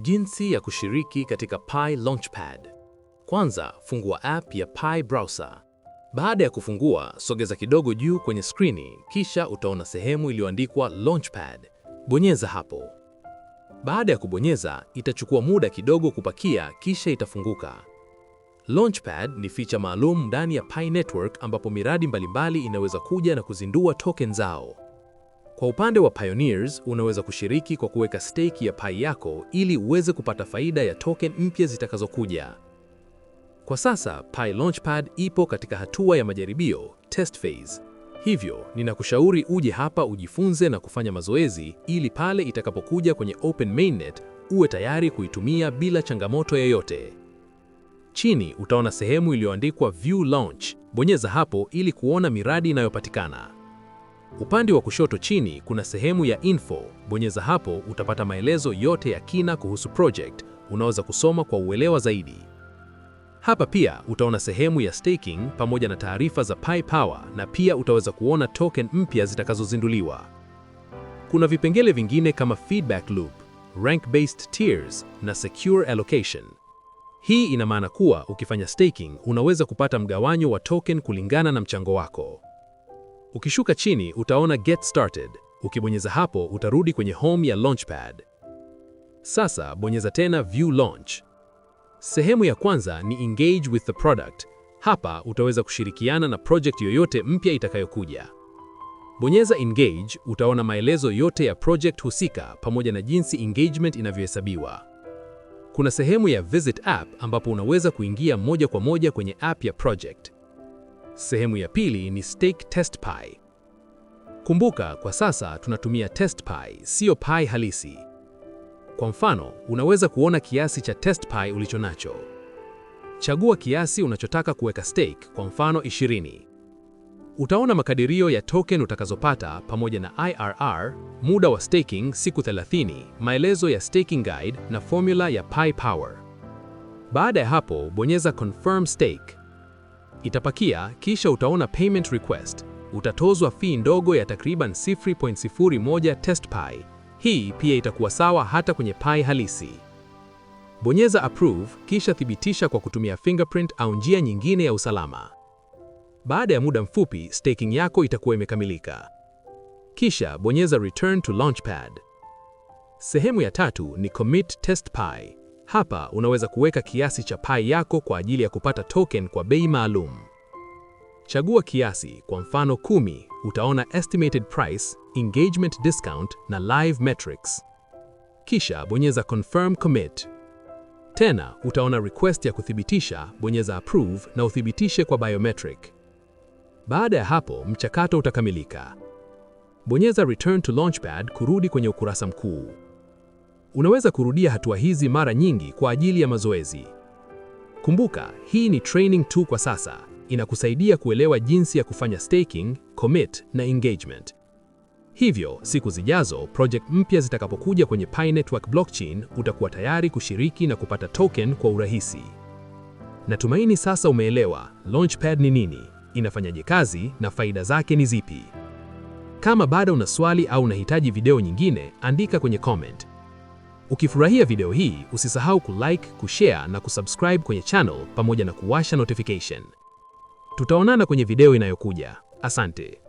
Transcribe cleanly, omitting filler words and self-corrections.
Jinsi ya kushiriki katika Pi Launchpad. Kwanza, fungua app ya Pi Browser. Baada ya kufungua, sogeza kidogo juu kwenye skrini, kisha utaona sehemu iliyoandikwa Launchpad. Bonyeza hapo. Baada ya kubonyeza, itachukua muda kidogo kupakia, kisha itafunguka. Launchpad ni feature maalum ndani ya Pi Network ambapo miradi mbalimbali inaweza kuja na kuzindua token zao. Kwa upande wa pioneers, unaweza kushiriki kwa kuweka stake ya Pi yako ili uweze kupata faida ya token mpya zitakazokuja. Kwa sasa, Pi Launchpad ipo katika hatua ya majaribio, test phase. Hivyo, ninakushauri uje hapa ujifunze na kufanya mazoezi ili pale itakapokuja kwenye Open Mainnet, uwe tayari kuitumia bila changamoto yoyote. Chini utaona sehemu iliyoandikwa View Launch. Bonyeza hapo ili kuona miradi inayopatikana. Upande wa kushoto chini kuna sehemu ya Info. Bonyeza hapo utapata maelezo yote ya kina kuhusu project, unaweza kusoma kwa uelewa zaidi. Hapa pia utaona sehemu ya Staking pamoja na taarifa za Pi Power na pia utaweza kuona token mpya zitakazozinduliwa. Kuna vipengele vingine kama Feedback Loop, Rank-Based Tiers na Secure Allocation. Hii ina maana kuwa ukifanya staking unaweza kupata mgawanyo wa token kulingana na mchango wako. Ukishuka chini utaona Get Started. Ukibonyeza hapo utarudi kwenye home ya Launchpad. Sasa bonyeza tena View Launch. Sehemu ya kwanza ni Engage with the product. Hapa utaweza kushirikiana na project yoyote mpya itakayokuja. Bonyeza Engage, utaona maelezo yote ya project husika pamoja na jinsi engagement inavyohesabiwa. Kuna sehemu ya Visit App ambapo unaweza kuingia moja kwa moja kwenye app ya project. Sehemu ya pili ni Stake Test Pi. Kumbuka, kwa sasa tunatumia Test Pi, sio Pi halisi. Kwa mfano, unaweza kuona kiasi cha Test Pi ulichonacho. Chagua kiasi unachotaka kuweka stake, kwa mfano 20. Utaona makadirio ya token utakazopata pamoja na IRR, muda wa staking siku 30, maelezo ya staking guide na formula ya Pi Power. Baada ya hapo, bonyeza Confirm Stake. Itapakia, kisha utaona Payment Request. Utatozwa fee ndogo ya takriban 0.01 Test Pi. Hii pia itakuwa sawa hata kwenye Pi halisi. Bonyeza Approve, kisha thibitisha kwa kutumia fingerprint au njia nyingine ya usalama. Baada ya muda mfupi, staking yako itakuwa imekamilika. Kisha bonyeza Return to Launchpad. Sehemu ya tatu ni Commit Test Pi. Hapa unaweza kuweka kiasi cha Pi yako kwa ajili ya kupata token kwa bei maalum. Chagua kiasi, kwa mfano 10, utaona Estimated Price, Engagement Discount na Live Metrics. Kisha bonyeza Confirm Commit. Tena utaona request ya kuthibitisha, bonyeza Approve na uthibitishe kwa biometric. Baada ya hapo, mchakato utakamilika. Bonyeza Return to Launchpad kurudi kwenye ukurasa mkuu. Unaweza kurudia hatua hizi mara nyingi kwa ajili ya mazoezi. Kumbuka, hii ni training tu kwa sasa. Inakusaidia kuelewa jinsi ya kufanya staking, commit na engagement. Hivyo, siku zijazo, project mpya zitakapokuja kwenye Pi Network blockchain, utakuwa tayari kushiriki na kupata token kwa urahisi. Natumaini sasa umeelewa Launchpad ni nini, inafanyaje kazi na faida zake ni zipi. Kama bado una swali au unahitaji video nyingine, andika kwenye comment. Ukifurahia video hii, usisahau kulike, kushare na kusubscribe kwenye channel pamoja na kuwasha notification. Tutaonana kwenye video inayokuja. Asante.